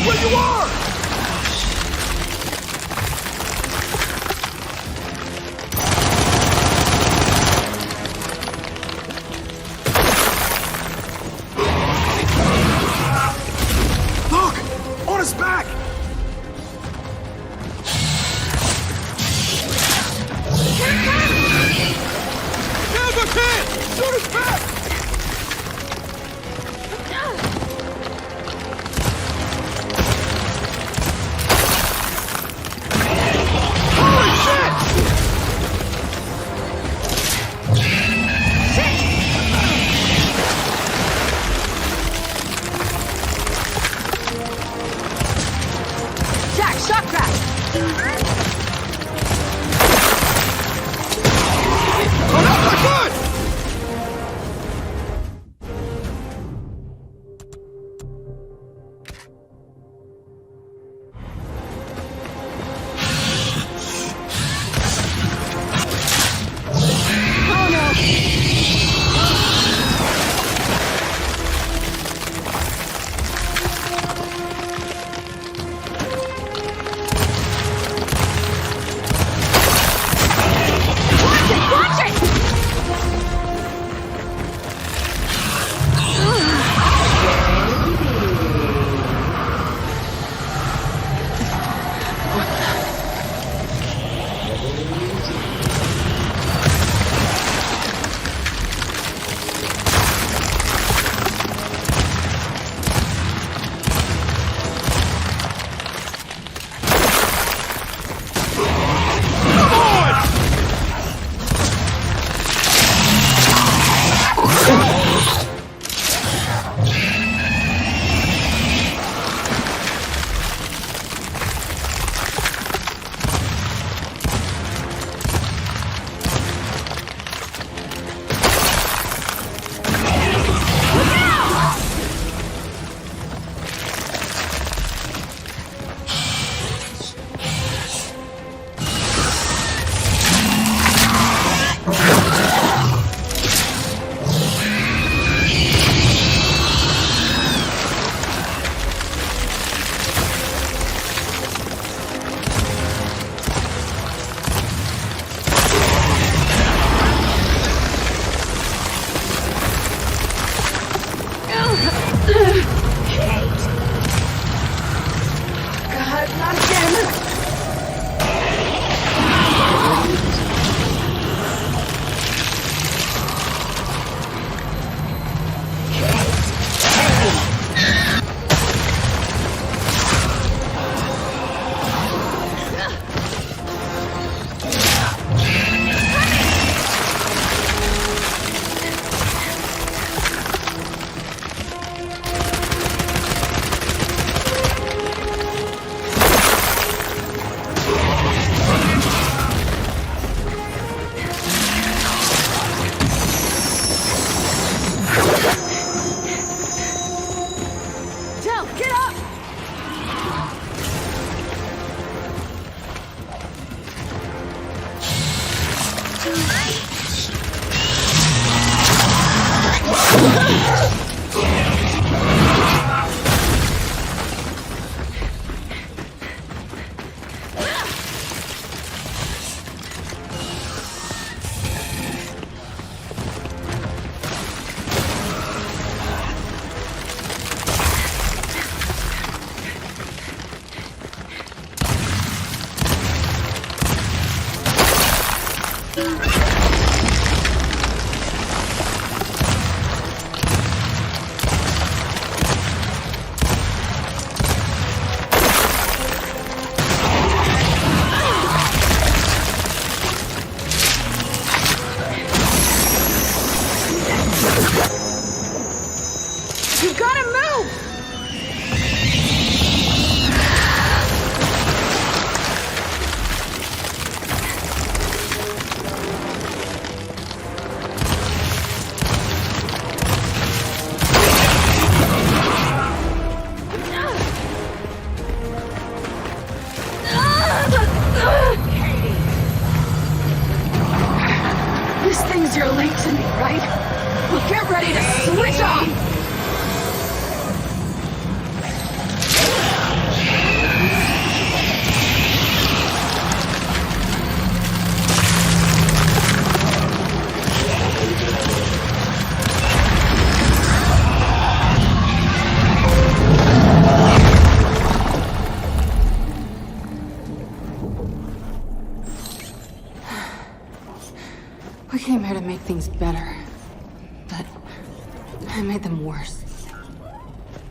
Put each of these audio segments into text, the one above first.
where you are! Look! On his back! Never can! Shoot his back!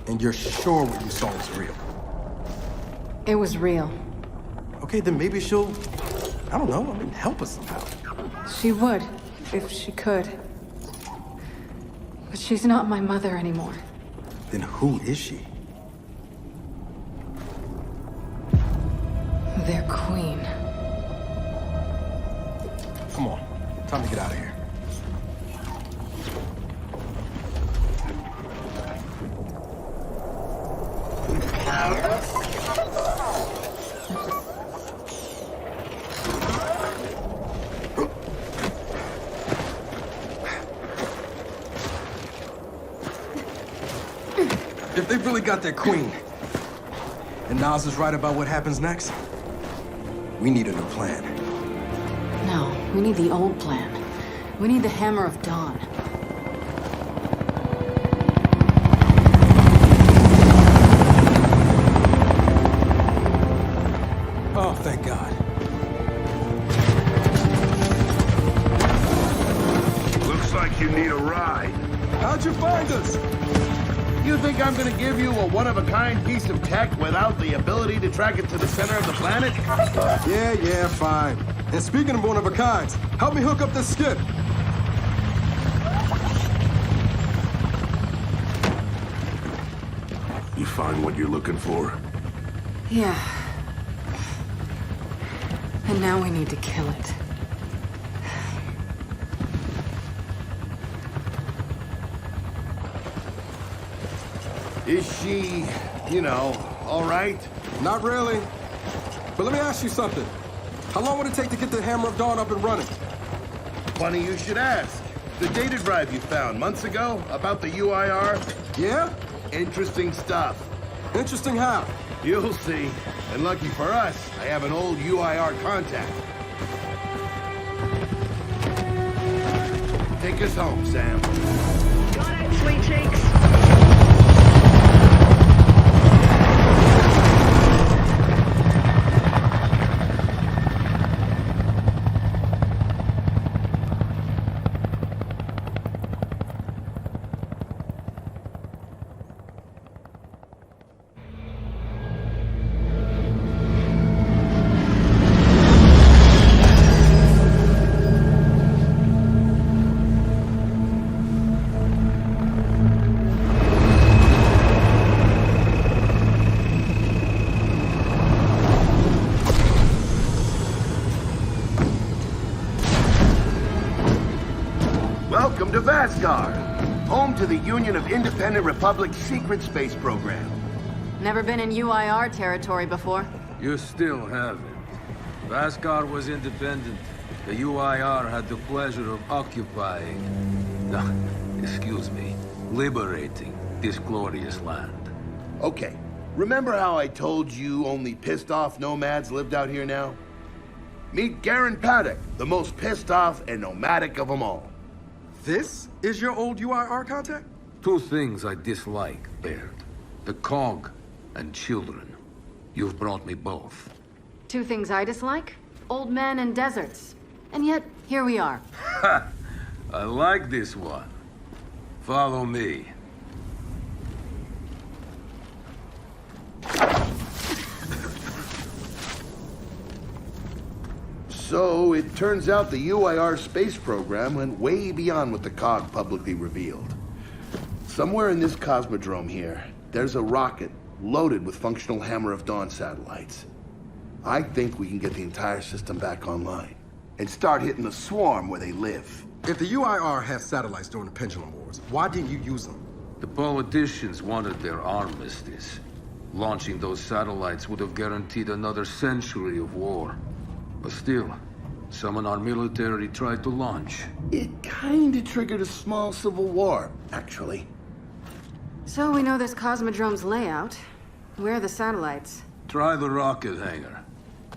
And you're sure what you saw was real? It was real. Okay, then maybe she'll, I don't know, help us somehow. She would, if she could. But she's not my mother anymore. Then who is she? Their queen. Come on, time to get out of here. If they've really got their queen, and Nas is right about what happens next, we need a new plan. No, we need the old plan. We need the Hammer of Dawn. Oh, thank God. Looks like you need a ride. How'd you find us? You think I'm gonna give you a one-of-a-kind piece of tech without the ability to track it to the center of the planet? Yeah, fine. And speaking of one-of-a-kinds, help me hook up this skip. You find what you're looking for? Yeah. And now we need to kill it. Is she, all right? Not really. But let me ask you something. How long would it take to get the Hammer of Dawn up and running? Funny you should ask. The data drive you found months ago about the UIR? Yeah? Interesting stuff. Interesting how? You'll see. And lucky for us, I have an old UIR contact. Take us home, Sam. Got it, sweet cheeks. Welcome to Vasgar, home to the Union of Independent Republic's secret space program. Never been in UIR territory before. You still haven't. Vasgar was independent. The UIR had the pleasure of occupying... No, excuse me, liberating this glorious land. Okay, remember how I told you only pissed-off nomads lived out here now? Meet Garen Paddock, the most pissed-off and nomadic of them all. This is your old UIR contact? Two things I dislike, Baird. The cog and children. You've brought me both. Two things I dislike? Old men and deserts. And yet, here we are. Ha! I like this one. Follow me. So, it turns out the UIR space program went way beyond what the COG publicly revealed. Somewhere in this cosmodrome here, there's a rocket loaded with functional Hammer of Dawn satellites. I think we can get the entire system back online and start hitting the swarm where they live. If the UIR had satellites during the Pendulum Wars, why didn't you use them? The politicians wanted their armistice. Launching those satellites would have guaranteed another century of war. But still, some in our military tried to launch. It kinda triggered a small civil war, actually. So we know this Cosmodrome's layout. Where are the satellites? Try the rocket hangar.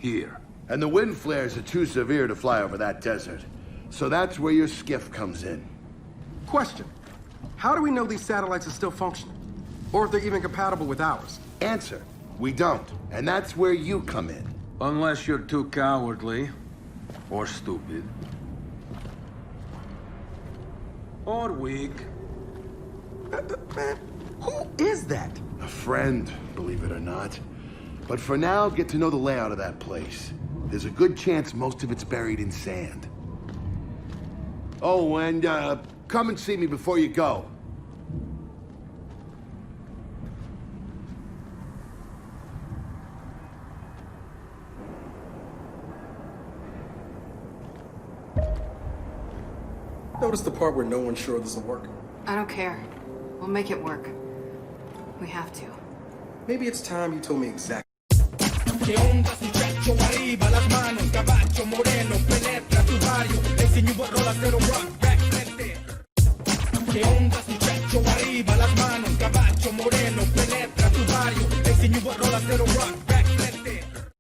Here. And the wind flares are too severe to fly over that desert. So that's where your skiff comes in. Question. How do we know these satellites are still functioning? Or if they're even compatible with ours? Answer, we don't. And that's where you come in. Unless you're too cowardly. Or stupid. Or weak. Man, who is that? A friend, believe it or not. But for now, get to know the layout of that place. There's a good chance most of it's buried in sand. Oh, and come and see me before you go. Notice the part where no one's sure this will work? I don't care. We'll make it work. We have to. Maybe it's time you told me exactly. ¿Qué onda si te echo arriba las manos?